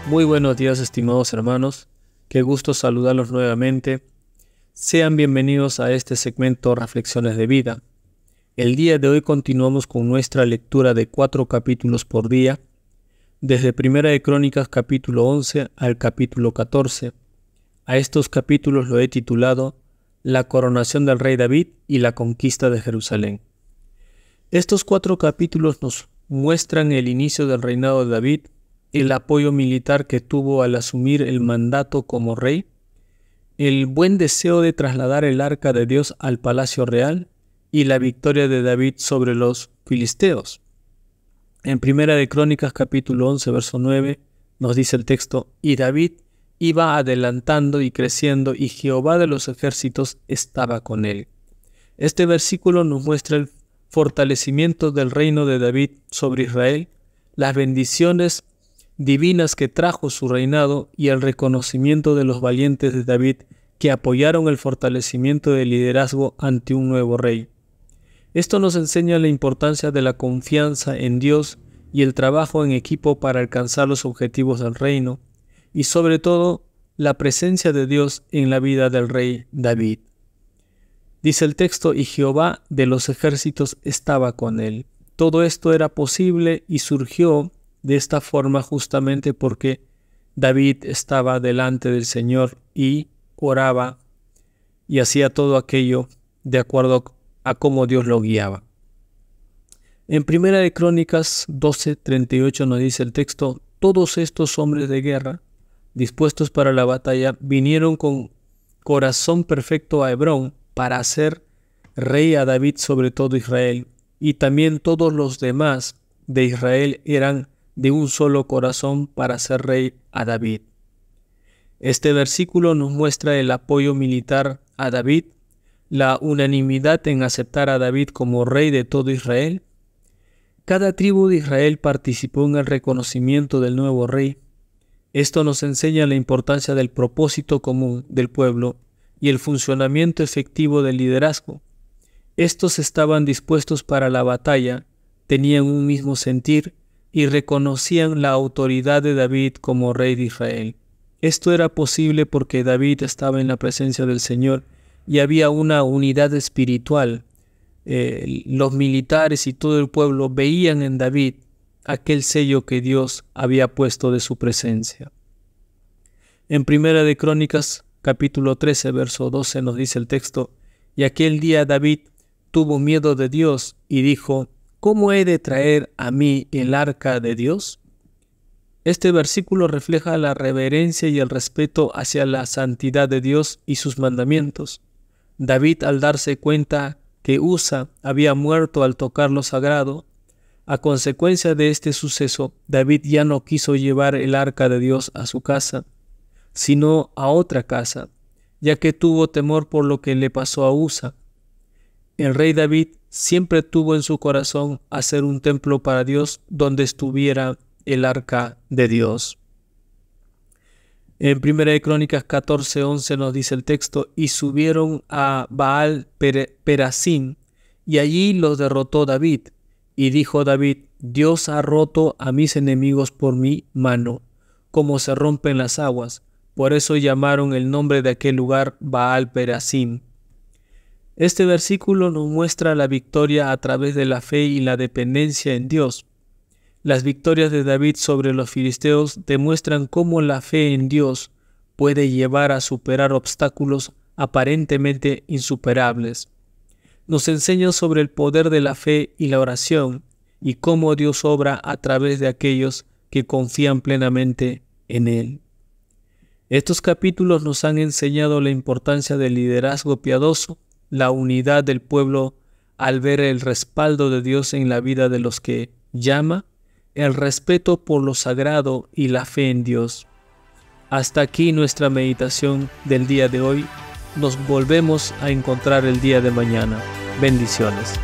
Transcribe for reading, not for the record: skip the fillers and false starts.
Muy buenos días, estimados hermanos. Qué gusto saludarlos nuevamente. Sean bienvenidos a este segmento Reflexiones de Vida. El día de hoy continuamos con nuestra lectura de 4 capítulos por día, desde Primera de Crónicas capítulo 11 al capítulo 14. A estos capítulos lo he titulado La coronación del rey David y la conquista de Jerusalén. Estos 4 capítulos nos muestran el inicio del reinado de David, el apoyo militar que tuvo al asumir el mandato como rey, el buen deseo de trasladar el arca de Dios al palacio real y la victoria de David sobre los filisteos. En Primera de Crónicas capítulo 11 verso 9 nos dice el texto: y David iba adelantando y creciendo, y Jehová de los ejércitos estaba con él. Este versículo nos muestra el fortalecimiento del reino de David sobre Israel, las bendiciones divinas que trajo su reinado y el reconocimiento de los valientes de David que apoyaron el fortalecimiento del liderazgo ante un nuevo rey. Esto nos enseña la importancia de la confianza en Dios y el trabajo en equipo para alcanzar los objetivos del reino, y sobre todo la presencia de Dios en la vida del rey David. Dice el texto: y Jehová de los ejércitos estaba con él. Todo esto era posible y surgió de esta forma justamente porque David estaba delante del Señor y oraba y hacía todo aquello de acuerdo a cómo Dios lo guiaba. En Primera de Crónicas 12:38 nos dice el texto: todos estos hombres de guerra dispuestos para la batalla vinieron con corazón perfecto a Hebrón para hacer rey a David sobre todo Israel, y también todos los demás de Israel eran de un solo corazón para hacer rey a David. Este versículo nos muestra el apoyo militar a David, la unanimidad en aceptar a David como rey de todo Israel. Cada tribu de Israel participó en el reconocimiento del nuevo rey. Esto nos enseña la importancia del propósito común del pueblo y el funcionamiento efectivo del liderazgo. Estos estaban dispuestos para la batalla, tenían un mismo sentir y reconocían la autoridad de David como rey de Israel. Esto era posible porque David estaba en la presencia del Señor y había una unidad espiritual. Los militares y todo el pueblo veían en David aquel sello que Dios había puesto de su presencia. En Primera de Crónicas capítulo 13 verso 12 nos dice el texto: y aquel día David tuvo miedo de Dios y dijo: ¿cómo he de traer a mí el arca de Dios? Este versículo refleja la reverencia y el respeto hacia la santidad de Dios y sus mandamientos. David, al darse cuenta que Usa había muerto al tocar lo sagrado, a consecuencia de este suceso, David ya no quiso llevar el arca de Dios a su casa, sino a otra casa, ya que tuvo temor por lo que le pasó a Usa. El rey David siempre tuvo en su corazón hacer un templo para Dios donde estuviera el arca de Dios. En Primera de Crónicas 14:11 nos dice el texto: y subieron a Baal Perasim, y allí los derrotó David. Y dijo David: Dios ha roto a mis enemigos por mi mano, como se rompen las aguas. Por eso llamaron el nombre de aquel lugar Baal Perasim. Este versículo nos muestra la victoria a través de la fe y la dependencia en Dios. Las victorias de David sobre los filisteos demuestran cómo la fe en Dios puede llevar a superar obstáculos aparentemente insuperables. Nos enseña sobre el poder de la fe y la oración y cómo Dios obra a través de aquellos que confían plenamente en Él. Estos capítulos nos han enseñado la importancia del liderazgo piadoso, la unidad del pueblo al ver el respaldo de Dios en la vida de los que llama, el respeto por lo sagrado y la fe en Dios. Hasta aquí nuestra meditación del día de hoy. Nos volvemos a encontrar el día de mañana. Bendiciones.